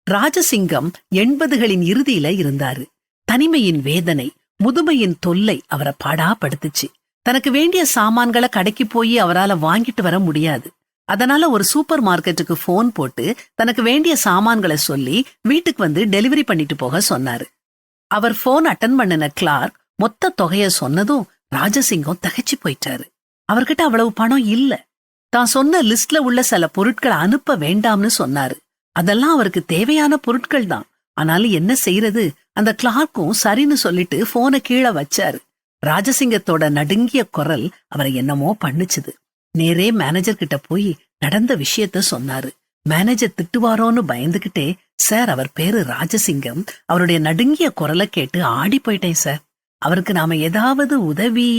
ராஜசிங்கம் 80களின் இறுதியில இருந்தாரு. தனிமையின் வேதனை, முதுமையின் தொல்லை அவரை பாடாப்படுத்துச்சு. தனக்கு வேண்டிய சாமான்களை கடைக்கு போய் அவரால வாங்கிட்டு வர முடியாது. அதனால ஒரு சூப்பர் மார்க்கெட்டுக்கு போன் போட்டு தனக்கு வேண்டிய சாமான்களை சொல்லி வீட்டுக்கு வந்து டெலிவரி பண்ணிட்டு போக சொன்னாரு. அவர் போன் அட்டன் பண்ணின கிளார்க் மொத்த தொகைய சொன்னதும் ராஜசிங்கம் திகைச்சு போயிட்டாரு. அவர்கிட்ட அவ்வளவு பணம் இல்ல. தான் சொன்ன லிஸ்ட்ல உள்ள சில பொருட்களை அனுப்ப வேண்டாம்னு சொன்னாரு. அதெல்லாம் அவருக்கு தேவையான பொருட்கள் தான். ஆனாலும் என்ன செய்யறது? அந்த கிளார்க்கும் சரின்னு சொல்லிட்டு போனை கீழே வச்சாரு. ராஜசிங்கத்தோட நடுங்கிய குரல் அவரை என்னமோ பண்ணுச்சுது. நேரே மேனேஜர் கிட்ட போய் நடந்த விஷயத்த சொன்னாரு. மேனேஜர் திட்டுவாரோன்னு பயந்துகிட்டே, சார் அவர் பேரு ராஜசிங்கம், அவருடைய நடுங்கிய குரலை கேட்டு ஆடி போயிட்டேன் சார், அவருக்கு நாம ஏதாவது உதவி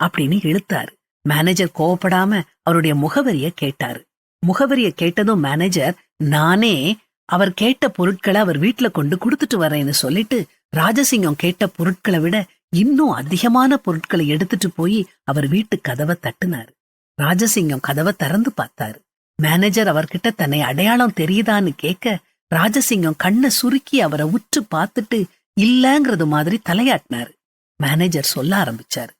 அப்படின்னு இழுத்தாரு. மேனேஜர் கோவப்படாம அவருடைய முகவரிய கேட்டாரு. முகவரிய கேட்டதும் மேனேஜர், நானே அவர் கேட்ட பொருட்களை அவர் வீட்டுல கொண்டு கொடுத்துட்டு வரேன்னு சொல்லிட்டு ராஜசிங்கம் கேட்ட பொருட்களை விட இன்னும் அதிகமான பொருட்களை எடுத்துட்டு போய் அவர் வீட்டு கதவை தட்டுனாரு. ராஜசிங்கம் கதவை திறந்து பார்த்தாரு. மேனேஜர் அவர்கிட்ட தன்னை அடையாளம் தெரியுதான்னு கேட்க, ராஜசிங்கம் கண்ணை சுருக்கி அவரை உற்று பார்த்துட்டு இல்லங்கிறது மாதிரி தலையாட்டினாரு. மேனேஜர் சொல்ல ஆரம்பிச்சாரு.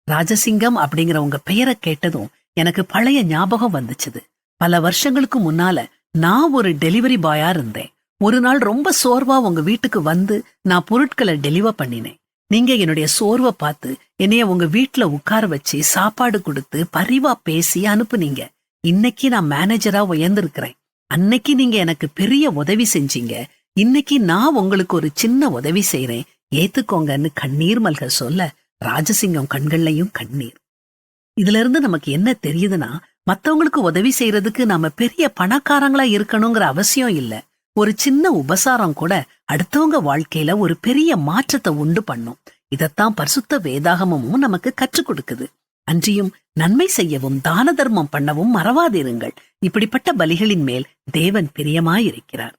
ராஜசிங்கம் அப்படிங்கிற உங்க பெயரை கேட்டதும் எனக்கு பழைய ஞாபகம் வந்துச்சுது. பல வருஷங்களுக்கு முன்னால நான் ஒரு டெலிவரி பாயா இருந்தேன். ஒரு நாள் ரொம்ப சோர்வா உங்க வீட்டுக்கு வந்து நான் பொருட்களை டெலிவர் பண்ணினேன். நீங்க என்னுடைய சோர்வை பார்த்து என்னைய உங்க வீட்டுல உட்கார வச்சு சாப்பாடு கொடுத்து பரிவா பேசி அனுப்புனீங்க. இன்னைக்கு நான் மேனேஜரா உயர்ந்திருக்கிறேன். அன்னைக்கு நீங்க எனக்கு பெரிய உதவி செஞ்சீங்க. இன்னைக்கு நான் உங்களுக்கு ஒரு சின்ன உதவி செய்யறேன், ஏத்துக்கோங்கன்னு கண்ணீர் மல்க சொல்ல ராஜசிங்கம் கண்கள்லயும் கண்ணீர். இதுல இருந்து நமக்கு என்ன தெரியுதுன்னா, மத்தவங்களுக்கு உதவி செய்யறதுக்கு நாம பெரிய பணக்காரங்களா இருக்கணுங்கிற அவசியம் இல்ல. ஒரு சின்ன உபசாரம் கூட அடுத்தவங்க வாழ்க்கையில ஒரு பெரிய மாற்றத்தை உண்டு பண்ணும். இதத்தான் பரிசுத்த வேதாகமும் நமக்கு கற்றுக் கொடுக்குது. அன்றியும் நன்மை செய்யவும் தான தர்மம் பண்ணவும் மறவாதிருங்கள். இப்படிப்பட்ட பலிகளின் மேல் தேவன் பிரியமாயிருக்கிறார்.